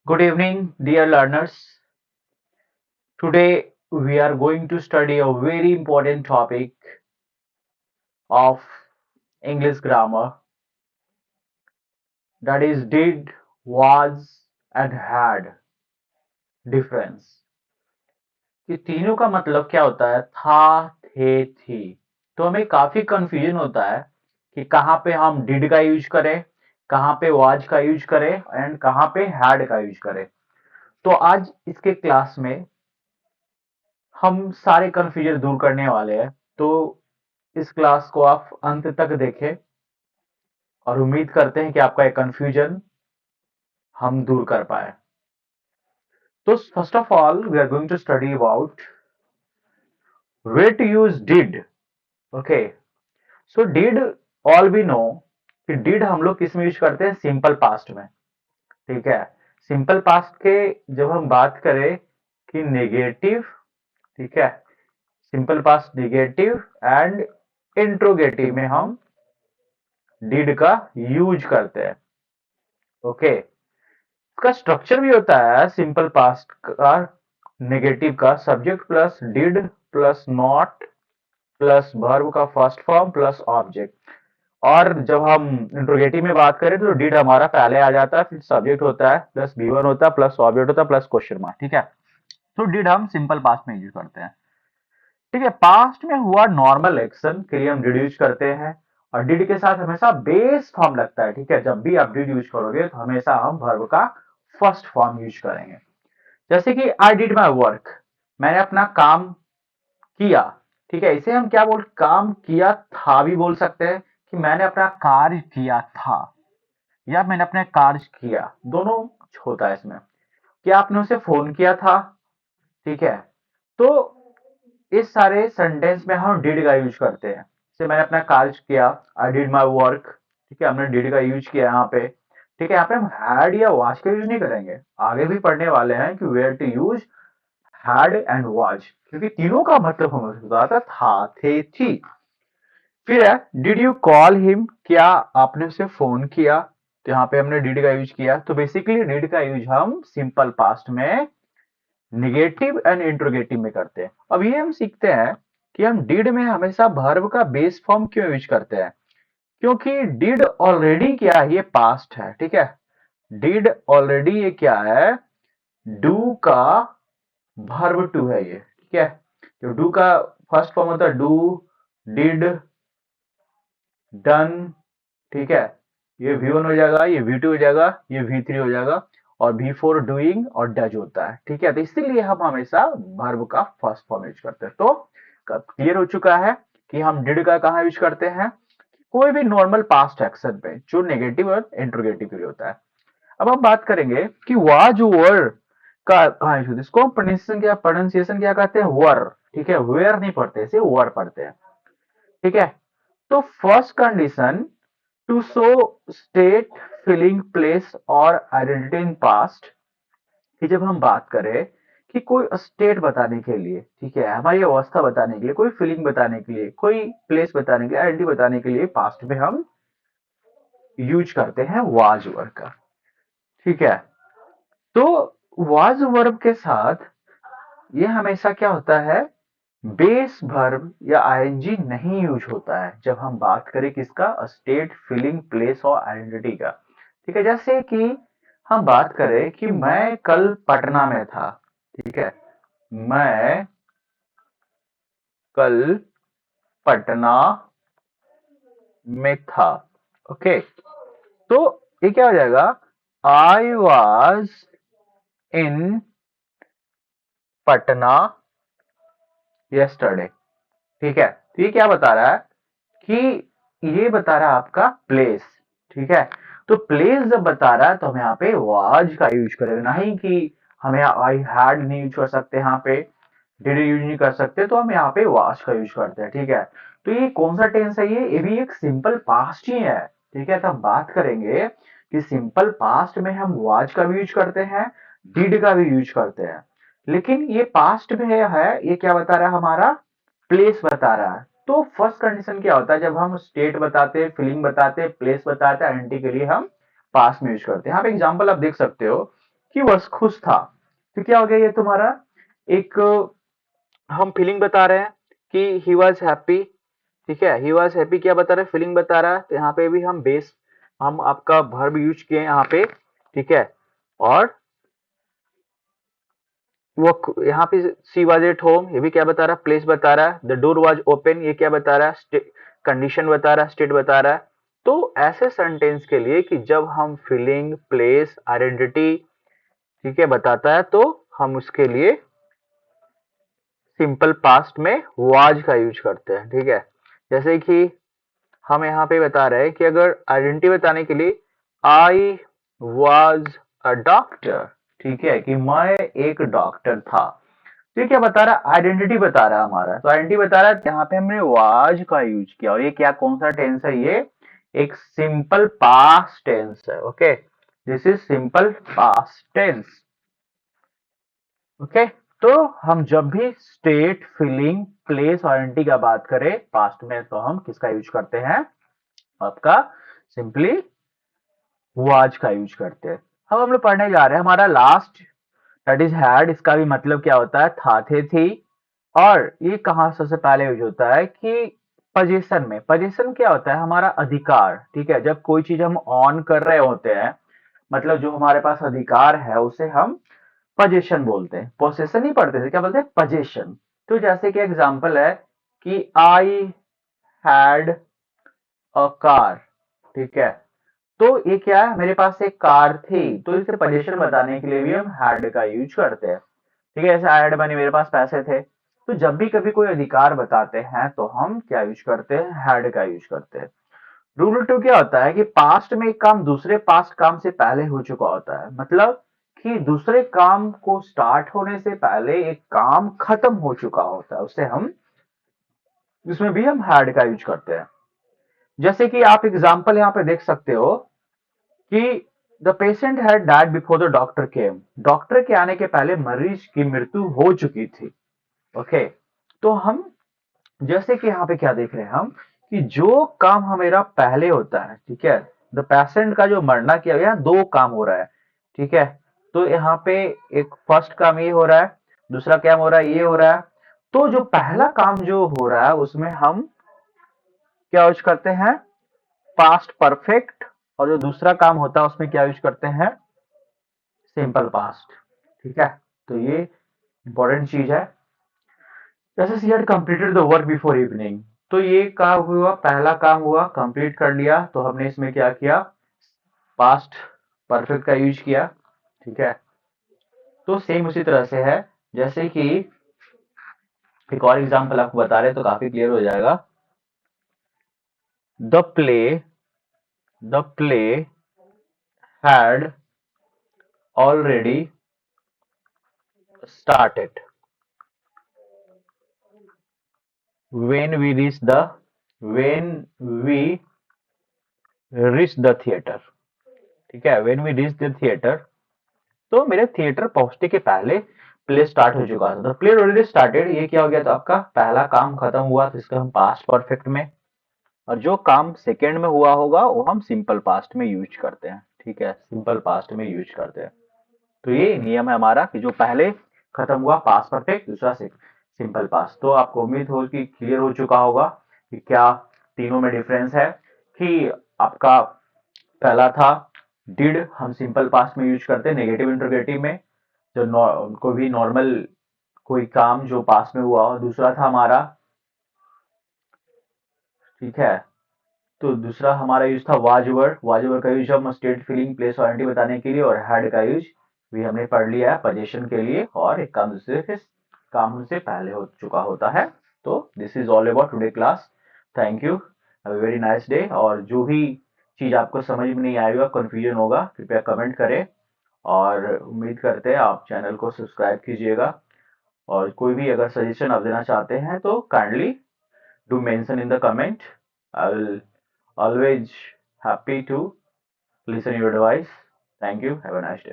Good evening, dear learners. Today we are going to study a very important topic of English grammar, that is did, was and had difference. ये तीनों का मतलब क्या होता है? था, थे, थी। तो हमें काफी कंफ्यूजन होता है कि कहाँ पे हम डिड का यूज करें, कहाँ पे वाज का यूज करें एंड कहाँ पे हैड का यूज करें। तो आज इसके क्लास में हम सारे कंफ्यूजन दूर करने वाले हैं। तो इस क्लास को आप अंत तक देखें और उम्मीद करते हैं कि आपका ये कंफ्यूजन हम दूर कर पाए। तो first of all we are going to study about way to use did. Okay, so did, all we know कि डिड हम लोग किस में यूज करते हैं? सिंपल पास्ट में। ठीक है, सिंपल पास्ट के जब हम बात करें कि नेगेटिव, ठीक है, simple past negative and interrogative में हम डिड का यूज करते हैं। ओके, इसका स्ट्रक्चर भी होता है सिंपल पास्ट का नेगेटिव का subject plus did plus not plus verb का फर्स्ट फॉर्म प्लस ऑब्जेक्ट। और जब हम इंट्रोगेटिव में बात करें तो डिड हमारा पहले आ जाता है, फिर सब्जेक्ट होता है प्लस बी1 होता है प्लस ऑब्जेक्ट होता है प्लस क्वेश्चन मार्क। ठीक है, तो डिड हम सिंपल पास्ट में यूज करते हैं। ठीक है, पास्ट में हुआ नॉर्मल एक्शन के लिए हम डिड यूज करते हैं और डिड के साथ हमेशा बेस फॉर्म लगता है। ठीक है, जब भी आप डिड यूज करोगे तो हमेशा हम वर्ब का फर्स्ट फॉर्म यूज करेंगे। जैसे कि आई डिड माई वर्क, मैंने अपना काम किया। ठीक है, इसे हम क्या बोल, काम किया था भी बोल सकते हैं कि मैंने अपना कार्य किया था या मैंने अपने कार्य किया, दोनों होता है इसमें। क्या आपने उसे फोन किया था? ठीक है, तो इस सारे सेंटेंस में हम डिड का यूज करते हैं। जैसे मैंने अपना कार्य किया, आई डिड माई वर्क। ठीक है, हमने डिड का यूज किया यहाँ पे। ठीक है, यहाँ पे हम हैड या वाज का यूज नहीं करेंगे। आगे भी पढ़ने वाले हैं कि where to use had and was, क्योंकि तीनों का मतलब हमें होता था, थे, थी। फिर है डिड यू कॉल हिम, क्या आपने उसे फोन किया? तो यहाँ पे हमने डिड का यूज किया। तो बेसिकली डिड का यूज हम सिंपल पास्ट में निगेटिव एंड इंट्रोगेटिव में करते हैं। अब ये हम सीखते हैं कि हम डिड में हमेशा वर्ब का बेस फॉर्म क्यों यूज करते हैं। क्योंकि डिड ऑलरेडी क्या है, ये पास्ट है। ठीक है, डिड ऑलरेडी ये क्या है, डू का वर्ब टू है ये। ठीक है, तो डू का फर्स्ट फॉर्म होता है डू, डिड, डन। ठीक है, ये V1 हो जाएगा, ये V2 हो जाएगा, ये V3 हो जाएगा और V4 डूइंग और डज होता है। ठीक है, तो इसीलिए हम हमेशा वर्ब का फर्स्ट फॉर्म यूज करते हैं। तो क्लियर हो चुका है कि हम डिड का कहाँ यूज करते हैं? कोई भी नॉर्मल पास्ट एक्शन पे जो नेगेटिव और इंट्रोगेटिव के लिए होता है। अब हम बात करेंगे कि वाज वर का कहाँ यूज होता है। इसको हम प्रोनाउंसिएशन क्या कहते हैं? वर। ठीक है, वेयर नहीं पढ़ते, इसे वर पढ़ते हैं। ठीक है, तो first condition to show state, feeling, place और आइडेंटिटी इन पास्ट की जब हम बात करें कि कोई स्टेट बताने के लिए, ठीक है, हमारी अवस्था बताने के लिए, कोई फीलिंग बताने के लिए, कोई प्लेस बताने के लिए, आइडेंटिटी बताने के लिए पास्ट में हम यूज करते हैं वाज वर्ब का। ठीक है, तो वाज वर्ब के साथ ये हमेशा क्या होता है, बेस वर्ब या आईएनजी नहीं यूज होता है जब हम बात करें किसका, स्टेट, फीलिंग, प्लेस और आइडेंटिटी का। ठीक है, जैसे कि हम बात करें कि मैं कल पटना में था। ठीक है, मैं कल पटना में था। ओके, तो ये क्या हो जाएगा, I was in Patna yesterday. ठीक है, तो ये क्या बता रहा है कि ये बता रहा है आपका प्लेस। ठीक है, तो प्लेस जब बता रहा है तो हम यहाँ पे वाज का यूज करेंगे, नहीं कि हम यहाँ आई हैड नहीं यूज कर सकते, यहाँ पे डिड यूज नहीं कर सकते, तो हम यहाँ पे वाज का यूज करते हैं। ठीक है, तो ये कौन सा टेंस है? ये भी एक सिंपल पास्ट ही है। ठीक है, तो हम बात करेंगे कि सिंपल पास्ट में हम वाज का भी यूज करते हैं, डिड का भी यूज करते हैं। लेकिन ये पास्ट में है, ये क्या बता रहा है हमारा, प्लेस बता रहा है। तो फर्स्ट कंडीशन क्या होता है, जब हम स्टेट बताते हैं, फीलिंग बताते हैं, प्लेस बताते हैं, आइडेंटिटी के लिए हम पास्ट में यूज करते हैं। यहाँ पे एग्जांपल आप देख सकते हो कि वह खुश था। तो क्या हो गया ये तुम्हारा एक हम फीलिंग बता रहे हैं कि ही वॉज हैप्पी। ठीक है, ही वॉज हैप्पी क्या बता रहे हैं, फीलिंग बता रहा है। तो यहाँ पे भी हम बेस हम आपका वर्ब यूज किए हैं यहाँ पे। ठीक है, और वो यहाँ पे सी वॉज एट होम, ये भी क्या बता रहा है, प्लेस बता रहा है। द डोर वॉज ओपन, ये क्या बता रहा है, कंडीशन बता रहा है, स्टेट बता रहा है। तो ऐसे सेंटेंस के लिए कि जब हम फीलिंग, प्लेस, आइडेंटिटी, ठीक है, बताता है, तो हम उसके लिए सिंपल पास्ट में वाज का यूज करते हैं। ठीक है, जैसे कि हम यहाँ पे बता रहे हैं कि अगर आइडेंटिटी बताने के लिए आई वाज अ डॉक्टर, ठीक है, कि मैं एक डॉक्टर था। तो ये क्या बता रहा है, आइडेंटिटी बता रहा है हमारा। तो आइडेंटिटी बता रहा है, यहाँ पे हमने वाज का यूज किया। और ये क्या कौन सा टेंस है, ये एक सिंपल पास्ट टेंस है। Okay, this is simple past tense. Okay, तो हम जब भी स्टेट, फीलिंग, प्लेस और एंटी का बात करें पास्ट में, तो हम किसका यूज करते हैं, आपका सिंपली वाज का यूज करते हैं। अब हम लोग पढ़ने जा रहे हैं हमारा लास्ट, दैट इज हैड। इसका भी मतलब क्या होता है, था, थे, थी। और ये कहाँ सबसे पहले यूज होता है कि पोजीशन में। पोजीशन क्या होता है, हमारा अधिकार। ठीक है, जब कोई चीज हम ऑन कर रहे होते हैं, मतलब जो हमारे पास अधिकार है, उसे हम पोजीशन बोलते हैं। पोसेशन नहीं पढ़ते थे, क्या बोलते हैं, पोजीशन। तो जैसे कि एग्जांपल है कि आई हैड अ कार। ठीक है, तो ये क्या है, मेरे पास एक कार थी। तो इसे पोजीशन बताने के लिए भी हम हैड का यूज करते हैं। ठीक है, जैसे आई हैड मनी, मेरे पास पैसे थे। तो जब भी कभी कोई अधिकार बताते हैं, तो हम क्या यूज करते हैं, हैड का यूज करते हैं। रूल टू क्या होता है कि पास्ट में एक काम दूसरे पास्ट काम से पहले हो चुका होता है। मतलब कि दूसरे काम को स्टार्ट होने से पहले एक काम खत्म हो चुका होता है, उसे हम इसमें भी हम हैड का यूज करते हैं। जैसे कि आप एग्जाम्पल यहाँ पे देख सकते हो कि the patient had died before the doctor came. Doctor के आने के पहले मरीज की मृत्यु हो चुकी थी। ओके, तो हम जैसे कि यहाँ पे क्या देख रहे हैं हम, कि जो काम हमेरा पहले होता है, ठीक है, द पेशेंट का जो मरना किया गया, दो काम हो रहा है। ठीक है, तो यहाँ पे एक फर्स्ट काम ये हो रहा है, दूसरा काम हो रहा है, ये हो रहा है। तो जो पहला काम जो हो रहा है, उसमें हम क्या यूज करते हैं, पास्ट परफेक्ट। और जो दूसरा काम होता है, उसमें क्या यूज करते हैं, सिंपल पास्ट। ठीक है, तो ये इंपॉर्टेंट चीज है। जैसे she had completed the work before evening. तो ये काम हुआ, पहला काम हुआ, कंप्लीट कर लिया। तो हमने इसमें क्या किया, पास्ट परफेक्ट का यूज किया। ठीक है, तो सेम उसी तरह से है। जैसे कि एक और एग्जांपल आपको बता रहे तो काफी क्लियर हो जाएगा। The play had already started when we reach the when we reach the theater। ठीक है, when we reach the theater, तो मेरे थिएटर पहुंचने के पहले प्ले स्टार्ट हो चुका था। तो प्ले ऑलरेडी स्टार्टेड, ये क्या हो गया, तो आपका पहला काम खत्म हुआ, तो इसका हम पास्ट परफेक्ट में। और जो काम सेकेंड में हुआ होगा, वो हम सिंपल पास्ट में यूज करते हैं। ठीक है, सिंपल पास्ट में यूज करते हैं। तो ये नियम है हमारा कि जो पहले खत्म हुआ पास्ट परफेक्ट, दूसरा सिंपल पास्ट। तो आपको उम्मीद हो कि क्लियर हो चुका होगा कि क्या तीनों में डिफरेंस है। कि आपका पहला था डिड, हम सिंपल पास्ट में यूज करते हैं नेगेटिव इंटरोगेटिव में, जो कोई भी नॉर्मल कोई काम जो पास्ट में हुआ हो। दूसरा था हमारा, ठीक है, तो दूसरा हमारा यूज था वाज वर्ड। वाज वर्ड का यूज हम स्टेट, फीलिंग, प्लेस और आइडेंटिटी बताने के लिए। और हैड का यूज भी हमने पढ़ लिया है पोजीशन के लिए, और एक काम दूसरे के काम से पहले हो चुका होता है। तो this is all about today class. Thank you, have a very nice day. और जो भी चीज आपको समझ में नहीं आएगा, कंफ्यूजन होगा, कृपया कमेंट करें। और उम्मीद करते हैं आप चैनल को सब्सक्राइब कीजिएगा। और कोई भी अगर सजेशन आप देना चाहते हैं, तो kindly do mention in the comment. I'll always happy to listen your advice. Thank you. Have a nice day.